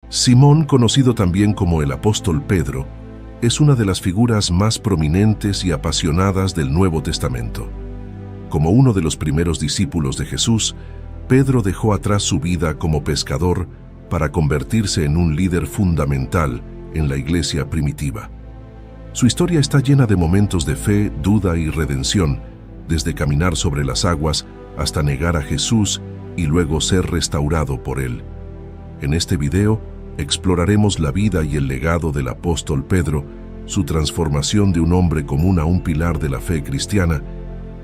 Simón, conocido también como el apóstol Pedro, es una de las figuras más prominentes y apasionadas del Nuevo Testamento. Como uno de los primeros discípulos de Jesús, Pedro dejó atrás su vida como pescador para convertirse en un líder fundamental en la iglesia primitiva. Su historia está llena de momentos de fe, duda y redención, desde caminar sobre las aguas hasta negar a Jesús y luego ser restaurado por él. En este video exploraremos la vida y el legado del apóstol Pedro, su transformación de un hombre común a un pilar de la fe cristiana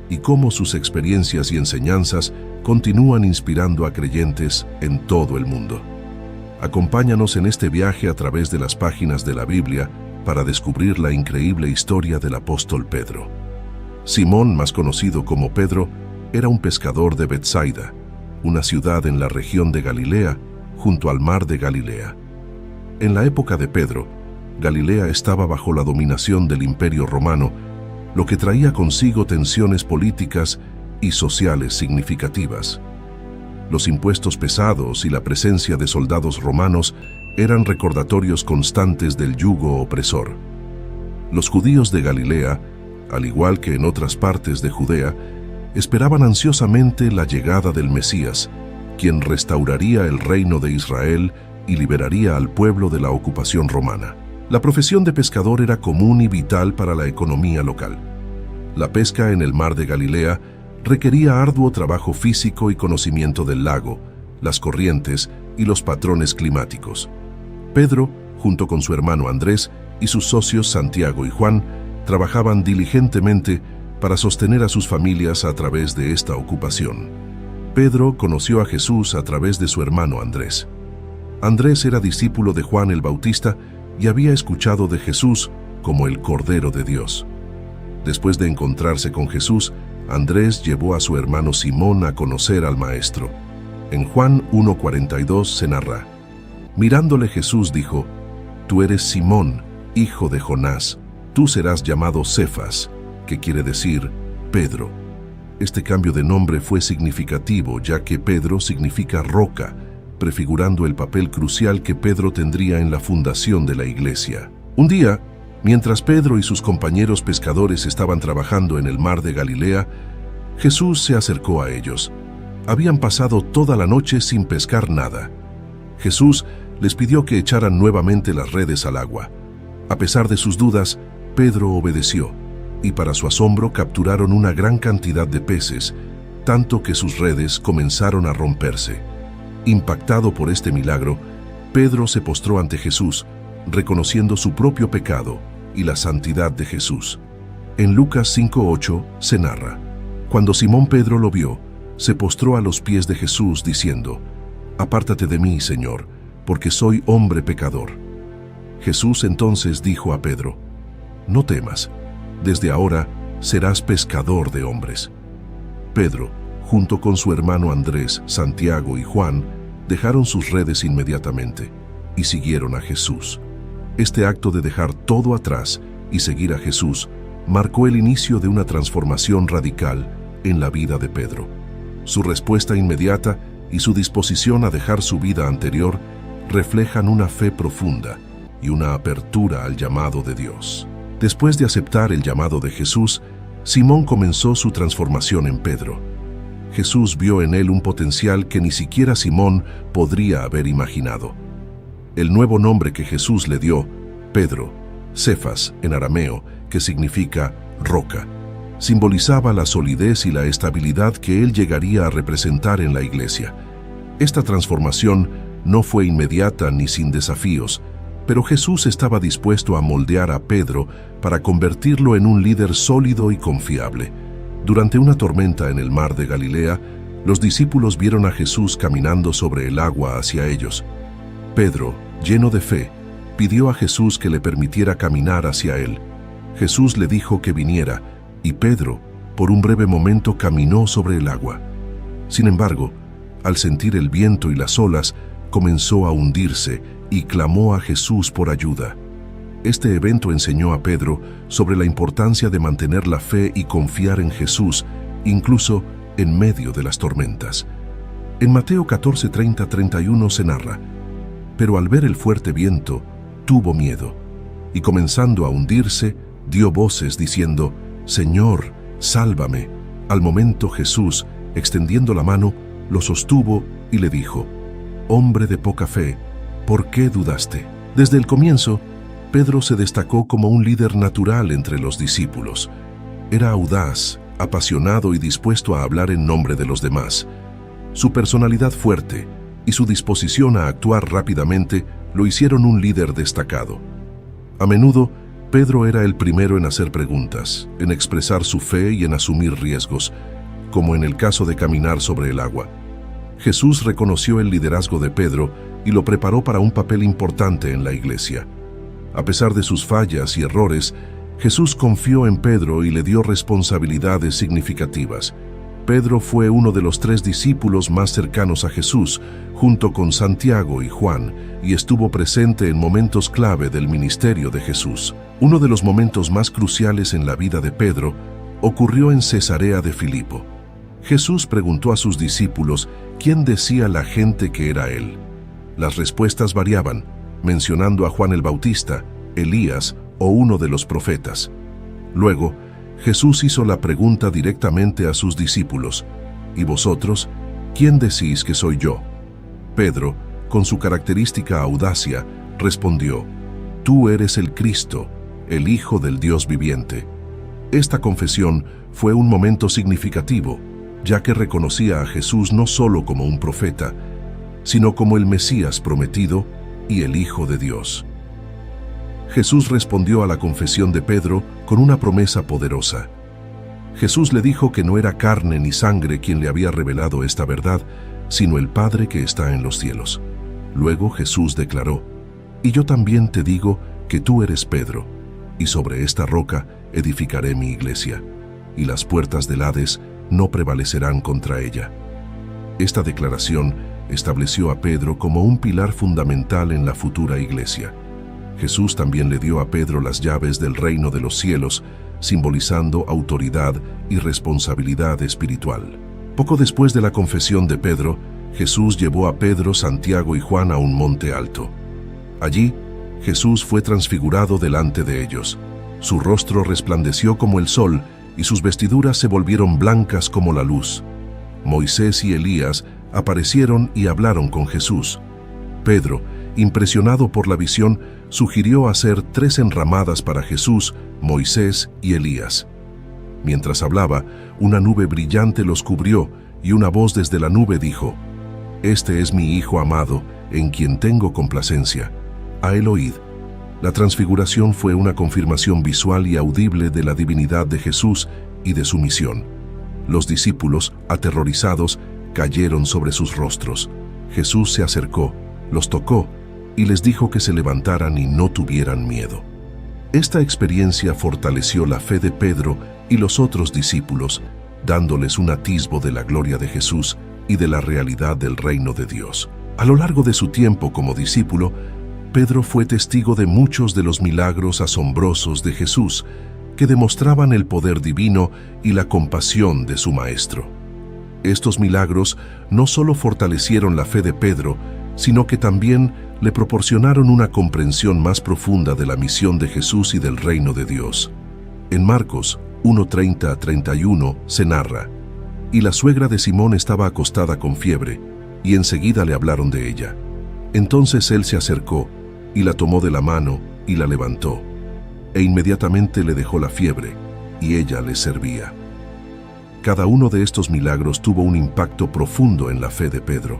y cómo sus experiencias y enseñanzas continúan inspirando a creyentes en todo el mundo. Acompáñanos en este viaje a través de las páginas de la Biblia para descubrir la increíble historia del apóstol Pedro. Simón, más conocido como Pedro, era un pescador de Betsaida, una ciudad en la región de Galilea, junto al mar de Galilea. En la época de Pedro, Galilea estaba bajo la dominación del Imperio Romano, lo que traía consigo tensiones políticas y sociales significativas. Los impuestos pesados y la presencia de soldados romanos eran recordatorios constantes del yugo opresor. Los judíos de Galilea, al igual que en otras partes de Judea, esperaban ansiosamente la llegada del Mesías, quien restauraría el reino de Israel y liberaría al pueblo de la ocupación romana. La profesión de pescador era común y vital para la economía local. La pesca en el mar de Galilea requería arduo trabajo físico y conocimiento del lago, las corrientes y los patrones climáticos. Pedro, junto con su hermano Andrés y sus socios Santiago y Juan, trabajaban diligentemente para sostener a sus familias a través de esta ocupación. Pedro conoció a Jesús a través de su hermano Andrés. Andrés era discípulo de Juan el Bautista y había escuchado de Jesús como el Cordero de Dios. Después de encontrarse con Jesús, Andrés llevó a su hermano Simón a conocer al Maestro. En Juan 1:42 se narra: mirándole Jesús dijo: «Tú eres Simón, hijo de Jonás, tú serás llamado Cefas», que quiere decir Pedro. Este cambio de nombre fue significativo, ya que Pedro significa roca, prefigurando el papel crucial que Pedro tendría en la fundación de la iglesia. Un día, mientras Pedro y sus compañeros pescadores estaban trabajando en el mar de Galilea, Jesús se acercó a ellos. Habían pasado toda la noche sin pescar nada. Jesús les pidió que echaran nuevamente las redes al agua. A pesar de sus dudas, Pedro obedeció, y para su asombro capturaron una gran cantidad de peces, tanto que sus redes comenzaron a romperse. Impactado por este milagro, Pedro se postró ante Jesús, reconociendo su propio pecado y la santidad de Jesús. En Lucas 5:8 se narra: cuando Simón Pedro lo vio, se postró a los pies de Jesús diciendo: «Apártate de mí, Señor, porque soy hombre pecador». Jesús entonces dijo a Pedro: «No temas, desde ahora serás pescador de hombres». Pedro, junto con su hermano Andrés, Santiago y Juan, dejaron sus redes inmediatamente y siguieron a Jesús. Este acto de dejar todo atrás y seguir a Jesús marcó el inicio de una transformación radical en la vida de Pedro. Su respuesta inmediata y su disposición a dejar su vida anterior reflejan una fe profunda y una apertura al llamado de Dios. Después de aceptar el llamado de Jesús, Simón comenzó su transformación en Pedro. Jesús vio en él un potencial que ni siquiera Simón podría haber imaginado. El nuevo nombre que Jesús le dio, Pedro, Cefas en arameo, que significa roca, simbolizaba la solidez y la estabilidad que él llegaría a representar en la iglesia. Esta transformación no fue inmediata ni sin desafíos, pero Jesús estaba dispuesto a moldear a Pedro para convertirlo en un líder sólido y confiable. Durante una tormenta en el mar de Galilea, los discípulos vieron a Jesús caminando sobre el agua hacia ellos. Pedro, lleno de fe, pidió a Jesús que le permitiera caminar hacia él. Jesús le dijo que viniera, y Pedro, por un breve momento, caminó sobre el agua. Sin embargo, al sentir el viento y las olas, comenzó a hundirse y clamó a Jesús por ayuda. Este evento enseñó a Pedro sobre la importancia de mantener la fe y confiar en Jesús, incluso en medio de las tormentas. En Mateo 14:30-31 se narra: pero al ver el fuerte viento, tuvo miedo, y comenzando a hundirse, dio voces diciendo: «Señor, sálvame». Al momento Jesús, extendiendo la mano, lo sostuvo y le dijo: «Hombre de poca fe, ¿por qué dudaste?». Desde el comienzo, Pedro se destacó como un líder natural entre los discípulos. Era audaz, apasionado y dispuesto a hablar en nombre de los demás. Su personalidad fuerte y su disposición a actuar rápidamente lo hicieron un líder destacado. A menudo, Pedro era el primero en hacer preguntas, en expresar su fe y en asumir riesgos, como en el caso de caminar sobre el agua. Jesús reconoció el liderazgo de Pedro y lo preparó para un papel importante en la iglesia. A pesar de sus fallas y errores, Jesús confió en Pedro y le dio responsabilidades significativas. Pedro fue uno de los 3 discípulos más cercanos a Jesús, junto con Santiago y Juan, y estuvo presente en momentos clave del ministerio de Jesús. Uno de los momentos más cruciales en la vida de Pedro ocurrió en Cesarea de Filipo. Jesús preguntó a sus discípulos quién decía la gente que era él. Las respuestas variaban, mencionando a Juan el Bautista, Elías o uno de los profetas. Luego, Jesús hizo la pregunta directamente a sus discípulos: «¿Y vosotros, quién decís que soy yo?». Pedro, con su característica audacia, respondió: «Tú eres el Cristo, el Hijo del Dios viviente». Esta confesión fue un momento significativo, ya que reconocía a Jesús no solo como un profeta, sino como el Mesías prometido y el Hijo de Dios. Jesús respondió a la confesión de Pedro con una promesa poderosa. Jesús le dijo que no era carne ni sangre quien le había revelado esta verdad, sino el Padre que está en los cielos. Luego Jesús declaró: «Y yo también te digo que tú eres Pedro, y sobre esta roca edificaré mi iglesia, y las puertas del Hades no prevalecerán contra ella». Esta declaración estableció a Pedro como un pilar fundamental en la futura iglesia. Jesús también le dio a Pedro las llaves del reino de los cielos, simbolizando autoridad y responsabilidad espiritual. Poco después de la confesión de Pedro, Jesús llevó a Pedro, Santiago y Juan a un monte alto. Allí, Jesús fue transfigurado delante de ellos. Su rostro resplandeció como el sol y sus vestiduras se volvieron blancas como la luz. Moisés y Elías aparecieron y hablaron con Jesús. Pedro, impresionado por la visión, sugirió hacer 3 enramadas para Jesús, Moisés y Elías. Mientras hablaba, una nube brillante los cubrió y una voz desde la nube dijo: «Este es mi Hijo amado, en quien tengo complacencia. A él oíd». La transfiguración fue una confirmación visual y audible de la divinidad de Jesús y de su misión. Los discípulos, aterrorizados, cayeron sobre sus rostros. Jesús se acercó, los tocó y les dijo que se levantaran y no tuvieran miedo. Esta experiencia fortaleció la fe de Pedro y los otros discípulos, dándoles un atisbo de la gloria de Jesús y de la realidad del reino de Dios. A lo largo de su tiempo como discípulo, Pedro fue testigo de muchos de los milagros asombrosos de Jesús, que demostraban el poder divino y la compasión de su Maestro. Estos milagros no solo fortalecieron la fe de Pedro, sino que también le proporcionaron una comprensión más profunda de la misión de Jesús y del reino de Dios. En Marcos 1:30-31 se narra: «Y la suegra de Simón estaba acostada con fiebre, y enseguida le hablaron de ella. Entonces él se acercó, y la tomó de la mano, y la levantó. E inmediatamente le dejó la fiebre, y ella le servía». Cada uno de estos milagros tuvo un impacto profundo en la fe de Pedro.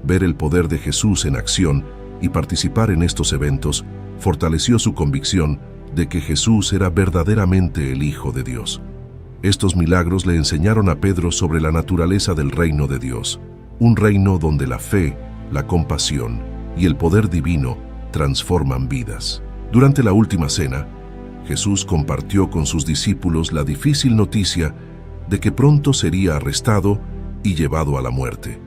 Ver el poder de Jesús en acción y participar en estos eventos fortaleció su convicción de que Jesús era verdaderamente el Hijo de Dios. Estos milagros le enseñaron a Pedro sobre la naturaleza del reino de Dios, un reino donde la fe, la compasión y el poder divino transforman vidas. Durante la última cena, Jesús compartió con sus discípulos la difícil noticia de que pronto sería arrestado y llevado a la muerte.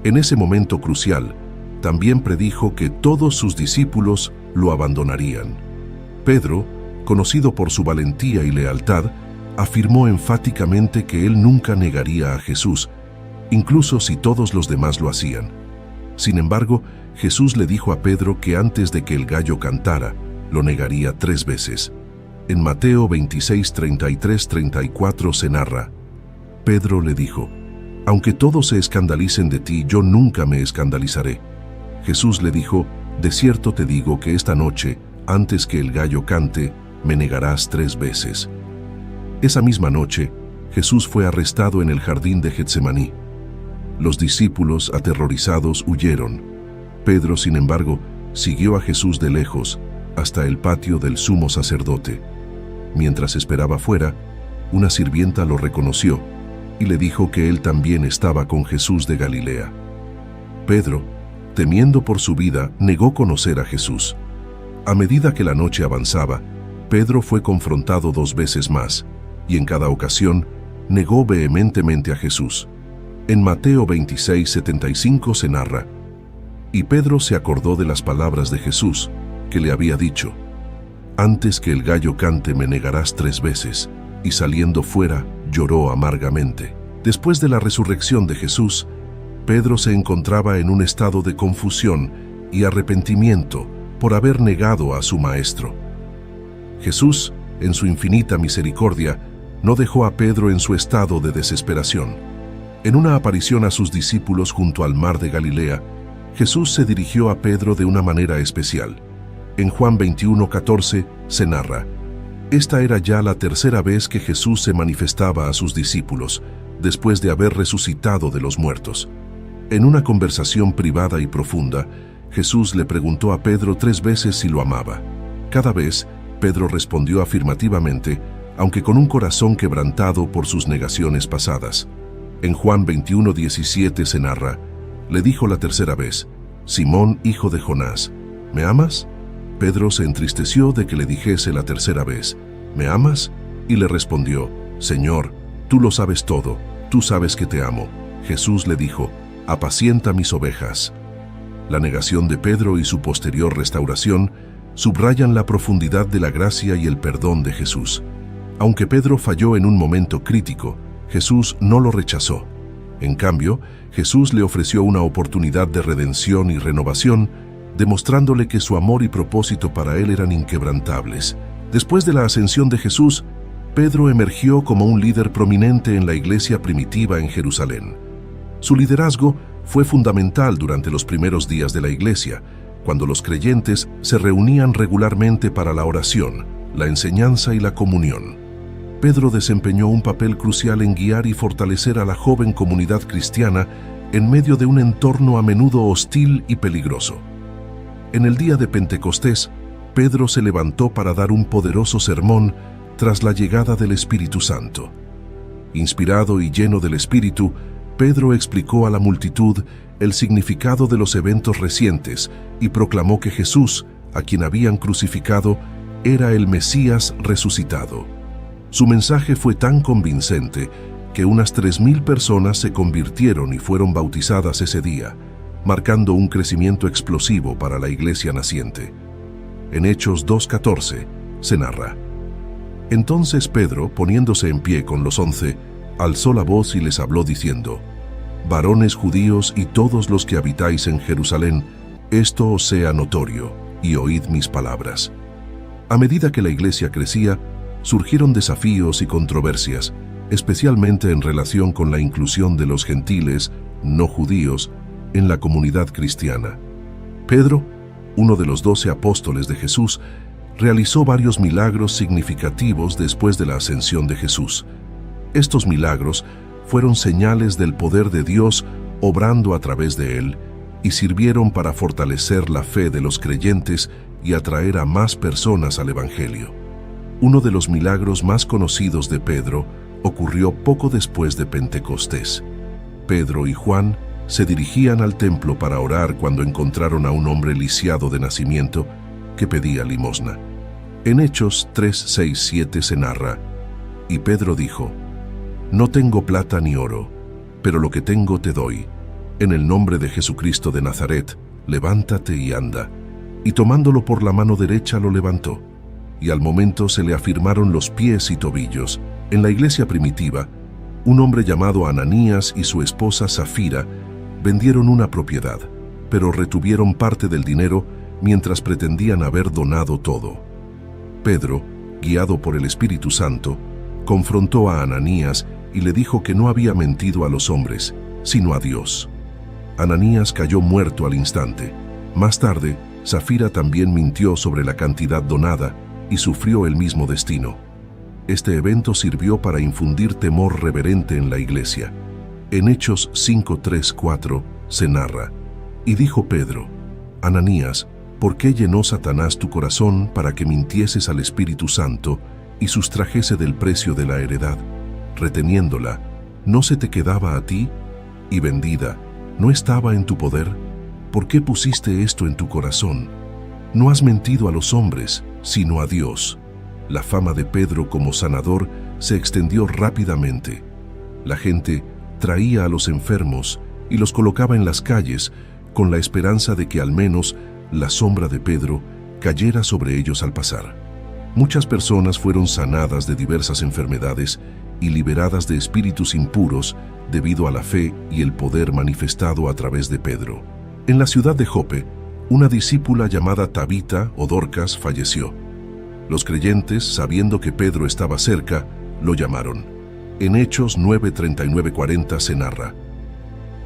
En ese momento crucial, también predijo que todos sus discípulos lo abandonarían. Pedro, conocido por su valentía y lealtad, afirmó enfáticamente que él nunca negaría a Jesús, incluso si todos los demás lo hacían. Sin embargo, Jesús le dijo a Pedro que antes de que el gallo cantara, lo negaría 3 veces. En Mateo 26, 33, 34 se narra: Pedro le dijo: aunque todos se escandalicen de ti, yo nunca me escandalizaré. Jesús le dijo: de cierto te digo que esta noche, antes que el gallo cante, me negarás 3 veces. Esa misma noche, Jesús fue arrestado en el jardín de Getsemaní. Los discípulos, aterrorizados, huyeron. Pedro, sin embargo, siguió a Jesús de lejos, hasta el patio del sumo sacerdote. Mientras esperaba fuera, una sirvienta lo reconoció y le dijo que él también estaba con Jesús de Galilea. Pedro, temiendo por su vida, negó conocer a Jesús. A medida que la noche avanzaba, Pedro fue confrontado 2 veces más, y en cada ocasión negó vehementemente a Jesús. En Mateo 26, 75 se narra: y Pedro se acordó de las palabras de Jesús, que le había dicho: antes que el gallo cante me negarás 3 veces, y saliendo fuera, lloró amargamente. Después de la resurrección de Jesús, Pedro se encontraba en un estado de confusión y arrepentimiento por haber negado a su maestro. Jesús, en su infinita misericordia, no dejó a Pedro en su estado de desesperación. En una aparición a sus discípulos junto al mar de Galilea, Jesús se dirigió a Pedro de una manera especial. En Juan 21:14 se narra: esta era ya la 3ª vez que Jesús se manifestaba a sus discípulos, después de haber resucitado de los muertos. En una conversación privada y profunda, Jesús le preguntó a Pedro 3 veces si lo amaba. Cada vez, Pedro respondió afirmativamente, aunque con un corazón quebrantado por sus negaciones pasadas. En Juan 21:17 se narra: le dijo la 3ª vez: Simón, hijo de Jonás, ¿me amas? Pedro se entristeció de que le dijese la 3ª vez: ¿me amas? Y le respondió: Señor, tú lo sabes todo, tú sabes que te amo. Jesús le dijo: apacienta mis ovejas. La negación de Pedro y su posterior restauración subrayan la profundidad de la gracia y el perdón de Jesús. Aunque Pedro falló en un momento crítico, Jesús no lo rechazó. En cambio, Jesús le ofreció una oportunidad de redención y renovación, demostrándole que su amor y propósito para él eran inquebrantables. Después de la ascensión de Jesús, Pedro emergió como un líder prominente en la iglesia primitiva en Jerusalén. Su liderazgo fue fundamental durante los primeros días de la iglesia, cuando los creyentes se reunían regularmente para la oración, la enseñanza y la comunión. Pedro desempeñó un papel crucial en guiar y fortalecer a la joven comunidad cristiana en medio de un entorno a menudo hostil y peligroso. En el día de Pentecostés, Pedro se levantó para dar un poderoso sermón tras la llegada del Espíritu Santo. Inspirado y lleno del Espíritu, Pedro explicó a la multitud el significado de los eventos recientes y proclamó que Jesús, a quien habían crucificado, era el Mesías resucitado. Su mensaje fue tan convincente que unas 3,000 personas se convirtieron y fueron bautizadas ese día, marcando un crecimiento explosivo para la iglesia naciente. En Hechos 2:14 se narra: entonces Pedro, poniéndose en pie con los 11, alzó la voz y les habló diciendo: varones judíos y todos los que habitáis en Jerusalén, esto os sea notorio, y oíd mis palabras. A medida que la iglesia crecía, surgieron desafíos y controversias, especialmente en relación con la inclusión de los gentiles, no judíos, en la comunidad cristiana. Pedro, uno de los 12 apóstoles de Jesús, realizó varios milagros significativos después de la ascensión de Jesús. Estos milagros fueron señales del poder de Dios obrando a través de él y sirvieron para fortalecer la fe de los creyentes y atraer a más personas al Evangelio. Uno de los milagros más conocidos de Pedro ocurrió poco después de Pentecostés. Pedro y Juan se dirigían al templo para orar cuando encontraron a un hombre lisiado de nacimiento que pedía limosna. En Hechos 3, 6, 7 se narra: y Pedro dijo: no tengo plata ni oro, pero lo que tengo te doy. En el nombre de Jesucristo de Nazaret, levántate y anda. Y tomándolo por la mano derecha lo levantó, y al momento se le afirmaron los pies y tobillos. En la iglesia primitiva, un hombre llamado Ananías y su esposa Safira vendieron una propiedad. pero retuvieron parte del dinero mientras pretendían haber donado todo. Pedro, guiado por el Espíritu Santo, confrontó a Ananías y le dijo que no había mentido a los hombres, sino a Dios. Ananías cayó muerto al instante. Más tarde, Safira también mintió sobre la cantidad donada y sufrió el mismo destino. Este evento sirvió para infundir temor reverente en la iglesia. En Hechos 5:3-4 se narra: y dijo Pedro: Ananías, ¿por qué llenó Satanás tu corazón para que mintieses al Espíritu Santo y sustrajese del precio de la heredad? Reteniéndola, ¿no se te quedaba a ti? Y vendida, ¿no estaba en tu poder? ¿Por qué pusiste esto en tu corazón? No has mentido a los hombres, sino a Dios. La fama de Pedro como sanador se extendió rápidamente. La gente traía a los enfermos y los colocaba en las calles con la esperanza de que al menos la sombra de Pedro cayera sobre ellos al pasar. Muchas personas fueron sanadas de diversas enfermedades y liberadas de espíritus impuros debido a la fe y el poder manifestado a través de Pedro. En la ciudad de Jope, una discípula llamada Tabita o Dorcas falleció. Los creyentes, sabiendo que Pedro estaba cerca, lo llamaron. En Hechos 9:39-40 se narra: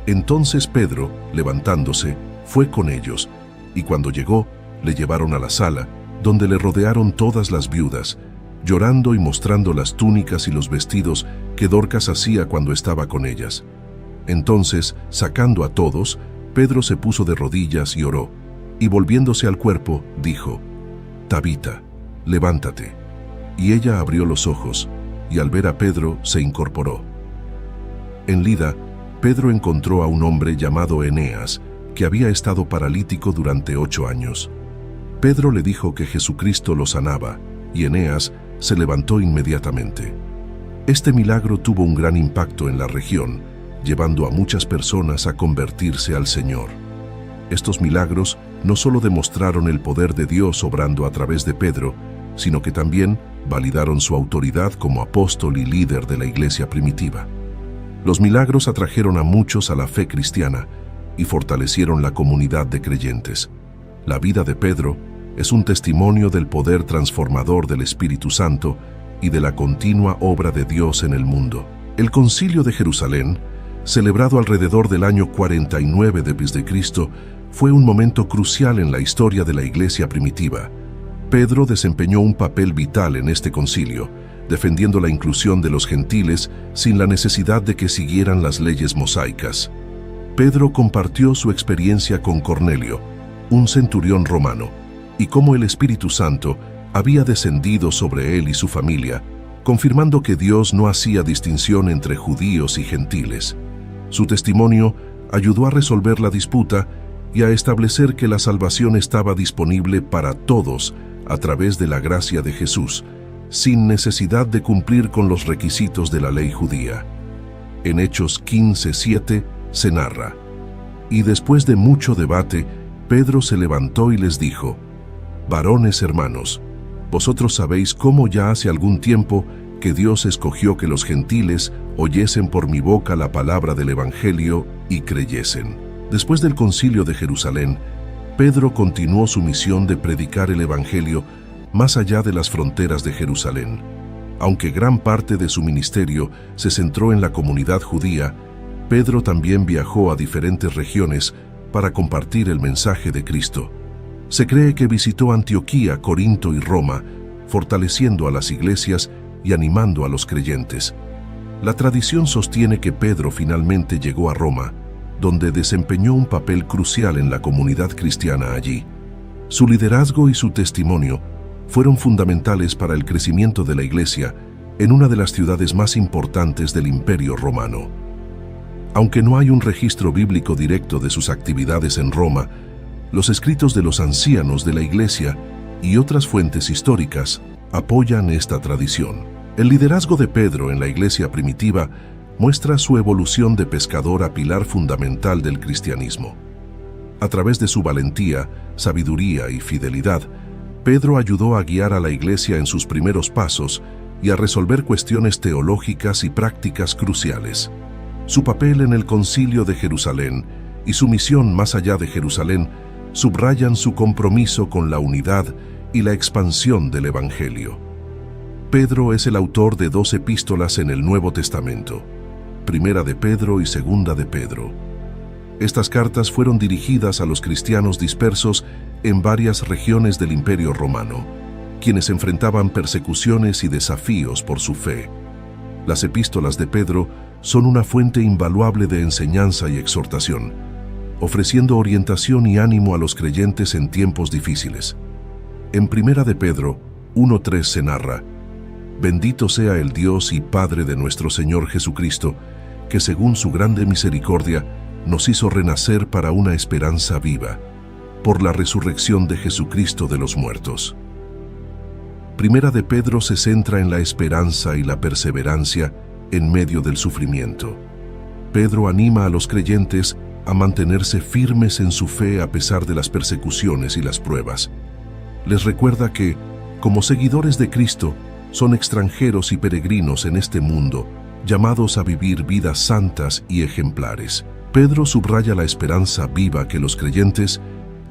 entonces Pedro, levantándose, fue con ellos, y cuando llegó, le llevaron a la sala, donde le rodearon todas las viudas, llorando y mostrando las túnicas y los vestidos que Dorcas hacía cuando estaba con ellas. Entonces, sacando a todos, Pedro se puso de rodillas y oró, y volviéndose al cuerpo, dijo: Tabita, levántate. Y ella abrió los ojos, y al ver a Pedro se incorporó. En Lida, Pedro encontró a un hombre llamado Eneas, que había estado paralítico durante 8 años. Pedro le dijo que Jesucristo lo sanaba, y Eneas se levantó inmediatamente. Este milagro tuvo un gran impacto en la región, llevando a muchas personas a convertirse al Señor. Estos milagros no solo demostraron el poder de Dios obrando a través de Pedro, sino que también validaron su autoridad como apóstol y líder de la iglesia primitiva. Los milagros atrajeron a muchos a la fe cristiana y fortalecieron la comunidad de creyentes. La vida de Pedro es un testimonio del poder transformador del Espíritu Santo y de la continua obra de Dios en el mundo. El Concilio de Jerusalén, celebrado alrededor del año 49 d.C., fue un momento crucial en la historia de la iglesia primitiva. Pedro desempeñó un papel vital en este concilio, defendiendo la inclusión de los gentiles sin la necesidad de que siguieran las leyes mosaicas. Pedro compartió su experiencia con Cornelio, un centurión romano, y cómo el Espíritu Santo había descendido sobre él y su familia, confirmando que Dios no hacía distinción entre judíos y gentiles. Su testimonio ayudó a resolver la disputa y a establecer que la salvación estaba disponible para todos a través de la gracia de Jesús, sin necesidad de cumplir con los requisitos de la ley judía. En Hechos 15:7 se narra: y después de mucho debate, Pedro se levantó y les dijo: varones hermanos, vosotros sabéis cómo ya hace algún tiempo que Dios escogió que los gentiles oyesen por mi boca la palabra del Evangelio y creyesen. Después del Concilio de Jerusalén, Pedro continuó su misión de predicar el Evangelio más allá de las fronteras de Jerusalén. Aunque gran parte de su ministerio se centró en la comunidad judía, Pedro también viajó a diferentes regiones para compartir el mensaje de Cristo. Se cree que visitó Antioquía, Corinto y Roma, fortaleciendo a las iglesias y animando a los creyentes. La tradición sostiene que Pedro finalmente llegó a Roma, donde desempeñó un papel crucial en la comunidad cristiana allí. Su liderazgo y su testimonio fueron fundamentales para el crecimiento de la iglesia en una de las ciudades más importantes del Imperio Romano. Aunque no hay un registro bíblico directo de sus actividades en Roma, los escritos de los ancianos de la iglesia y otras fuentes históricas apoyan esta tradición. El liderazgo de Pedro en la iglesia primitiva muestra su evolución de pescador a pilar fundamental del cristianismo. A través de su valentía, sabiduría y fidelidad, Pedro ayudó a guiar a la iglesia en sus primeros pasos y a resolver cuestiones teológicas y prácticas cruciales. Su papel en el Concilio de Jerusalén y su misión más allá de Jerusalén subrayan su compromiso con la unidad y la expansión del Evangelio. Pedro es el autor de 2 epístolas en el Nuevo Testamento, Primera de Pedro y Segunda de Pedro. Estas cartas fueron dirigidas a los cristianos dispersos en varias regiones del Imperio Romano, quienes enfrentaban persecuciones y desafíos por su fe. Las epístolas de Pedro son una fuente invaluable de enseñanza y exhortación, ofreciendo orientación y ánimo a los creyentes en tiempos difíciles. En Primera de Pedro 1:3 se narra: «Bendito sea el Dios y Padre de nuestro Señor Jesucristo, que según su grande misericordia nos hizo renacer para una esperanza viva, por la resurrección de Jesucristo de los muertos». Primera de Pedro se centra en la esperanza y la perseverancia en medio del sufrimiento. Pedro anima a los creyentes a mantenerse firmes en su fe a pesar de las persecuciones y las pruebas. Les recuerda que, como seguidores de Cristo, son extranjeros y peregrinos en este mundo, llamados a vivir vidas santas y ejemplares. Pedro subraya la esperanza viva que los creyentes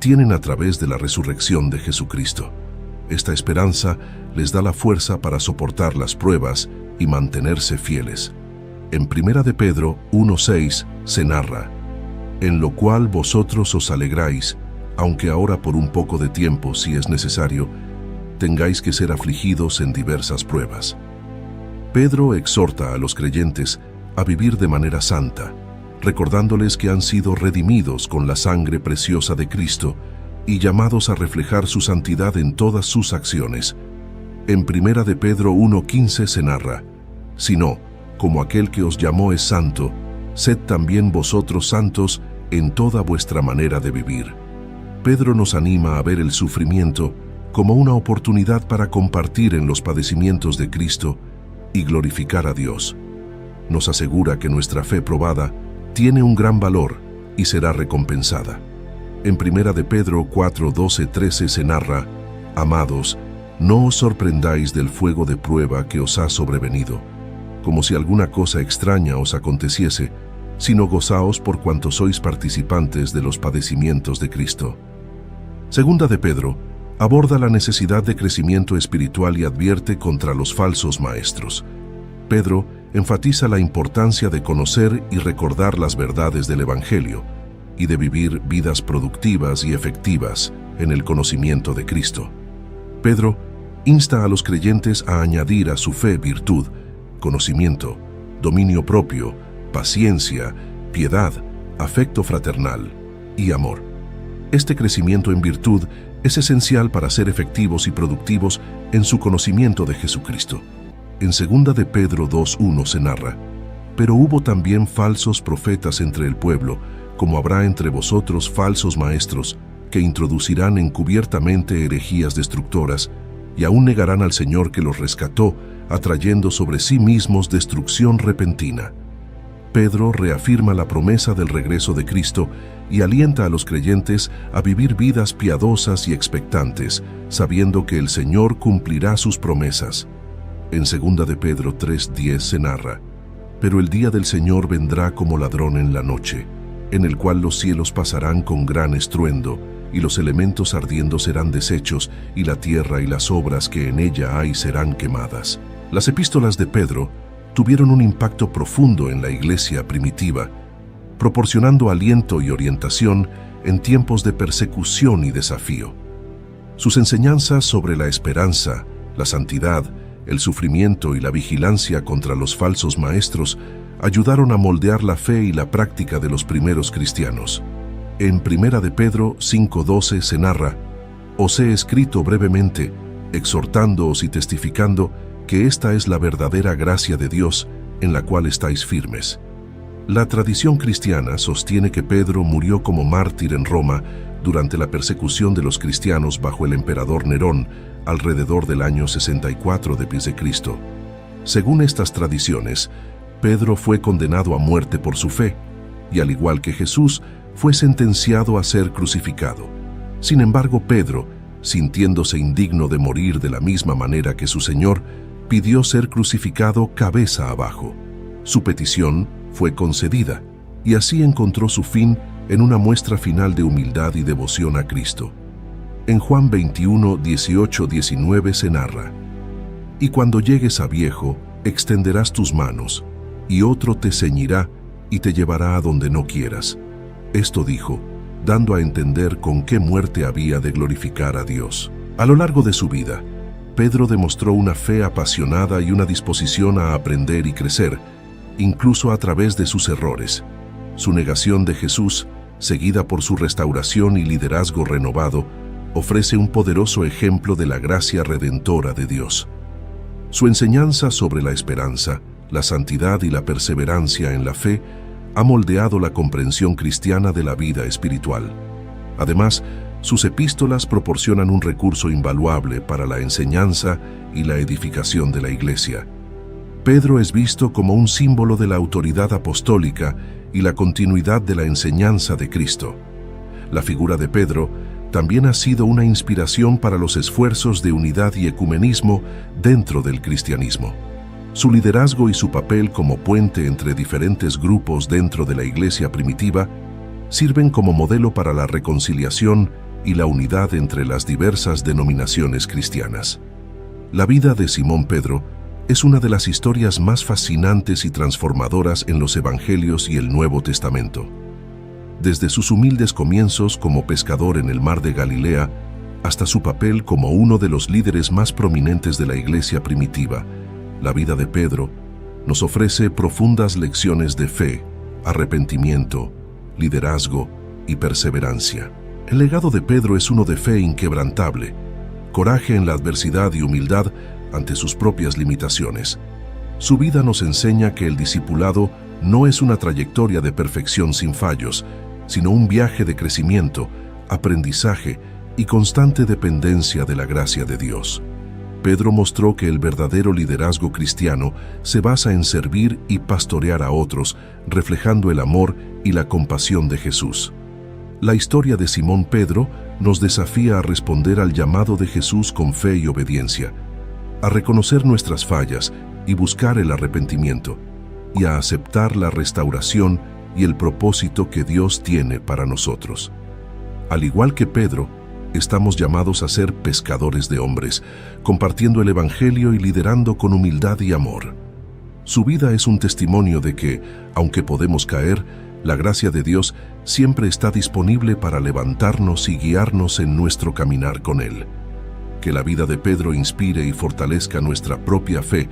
tienen a través de la resurrección de Jesucristo. Esta esperanza les da la fuerza para soportar las pruebas y mantenerse fieles. En Primera de Pedro 1:6 se narra: «En lo cual vosotros os alegráis, aunque ahora por un poco de tiempo, si es necesario, tengáis que ser afligidos en diversas pruebas». Pedro exhorta a los creyentes a vivir de manera santa, recordándoles que han sido redimidos con la sangre preciosa de Cristo y llamados a reflejar su santidad en todas sus acciones. En Primera de Pedro 1:15 se narra: «Sino, como aquel que os llamó es santo, sed también vosotros santos en toda vuestra manera de vivir». Pedro nos anima a ver el sufrimiento como una oportunidad para compartir en los padecimientos de Cristo y glorificar a Dios. Nos asegura que nuestra fe probada tiene un gran valor y será recompensada. En Primera de Pedro 4:12-13 se narra: «Amados, no os sorprendáis del fuego de prueba que os ha sobrevenido, como si alguna cosa extraña os aconteciese, sino gozaos por cuanto sois participantes de los padecimientos de Cristo». Segunda de Pedro aborda la necesidad de crecimiento espiritual y advierte contra los falsos maestros. Pedro enfatiza la importancia de conocer y recordar las verdades del Evangelio y de vivir vidas productivas y efectivas en el conocimiento de Cristo. Pedro insta a los creyentes a añadir a su fe virtud, conocimiento, dominio propio, paciencia, piedad, afecto fraternal y amor. Este crecimiento en virtud es esencial para ser efectivos y productivos en su conocimiento de Jesucristo. En 2 de Pedro 2:1 se narra: «Pero hubo también falsos profetas entre el pueblo, como habrá entre vosotros falsos maestros, que introducirán encubiertamente herejías destructoras, y aún negarán al Señor que los rescató, atrayendo sobre sí mismos destrucción repentina». Pedro reafirma la promesa del regreso de Cristo y alienta a los creyentes a vivir vidas piadosas y expectantes, sabiendo que el Señor cumplirá sus promesas. En 2 de Pedro 3:10 se narra: «Pero el día del Señor vendrá como ladrón en la noche, en el cual los cielos pasarán con gran estruendo, y los elementos ardiendo serán deshechos, y la tierra y las obras que en ella hay serán quemadas». Las epístolas de Pedro tuvieron un impacto profundo en la iglesia primitiva, proporcionando aliento y orientación en tiempos de persecución y desafío. Sus enseñanzas sobre la esperanza, la santidad, el sufrimiento y la vigilancia contra los falsos maestros ayudaron a moldear la fe y la práctica de los primeros cristianos. En 1 de Pedro 5:12 se narra: «Os he escrito brevemente, exhortándoos y testificando que esta es la verdadera gracia de Dios, en la cual estáis firmes». La tradición cristiana sostiene que Pedro murió como mártir en Roma durante la persecución de los cristianos bajo el emperador Nerón, alrededor del año 64 d.C. Según estas tradiciones, Pedro fue condenado a muerte por su fe, y al igual que Jesús, fue sentenciado a ser crucificado. Sin embargo, Pedro, sintiéndose indigno de morir de la misma manera que su Señor, pidió ser crucificado cabeza abajo. Su petición fue concedida, y así encontró su fin en una muestra final de humildad y devoción a Cristo. En Juan 21, 18-19 se narra: «Y cuando llegues a viejo, extenderás tus manos, y otro te ceñirá y te llevará a donde no quieras». Esto dijo, dando a entender con qué muerte había de glorificar a Dios. A lo largo de su vida, Pedro demostró una fe apasionada y una disposición a aprender y crecer, incluso a través de sus errores. Su negación de Jesús, seguida por su restauración y liderazgo renovado, ofrece un poderoso ejemplo de la gracia redentora de Dios. Su enseñanza sobre la esperanza, la santidad y la perseverancia en la fe ha moldeado la comprensión cristiana de la vida espiritual. Además, sus epístolas proporcionan un recurso invaluable para la enseñanza y la edificación de la Iglesia. Pedro es visto como un símbolo de la autoridad apostólica y la continuidad de la enseñanza de Cristo. La figura de Pedro también ha sido una inspiración para los esfuerzos de unidad y ecumenismo dentro del cristianismo. Su liderazgo y su papel como puente entre diferentes grupos dentro de la Iglesia primitiva sirven como modelo para la reconciliación y la unidad entre las diversas denominaciones cristianas. La vida de Simón Pedro es una de las historias más fascinantes y transformadoras en los Evangelios y el Nuevo Testamento. Desde sus humildes comienzos como pescador en el mar de Galilea hasta su papel como uno de los líderes más prominentes de la Iglesia primitiva, la vida de Pedro nos ofrece profundas lecciones de fe, arrepentimiento, liderazgo y perseverancia. El legado de Pedro es uno de fe inquebrantable, coraje en la adversidad y humildad ante sus propias limitaciones. Su vida nos enseña que el discipulado no es una trayectoria de perfección sin fallos, sino un viaje de crecimiento, aprendizaje y constante dependencia de la gracia de Dios. Pedro mostró que el verdadero liderazgo cristiano se basa en servir y pastorear a otros, reflejando el amor y la compasión de Jesús. La historia de Simón Pedro nos desafía a responder al llamado de Jesús con fe y obediencia, a reconocer nuestras fallas y buscar el arrepentimiento, y a aceptar la restauración y el propósito que Dios tiene para nosotros. Al igual que Pedro, estamos llamados a ser pescadores de hombres, compartiendo el Evangelio y liderando con humildad y amor. Su vida es un testimonio de que, aunque podemos caer, la gracia de Dios siempre está disponible para levantarnos y guiarnos en nuestro caminar con Él. Que la vida de Pedro inspire y fortalezca nuestra propia fe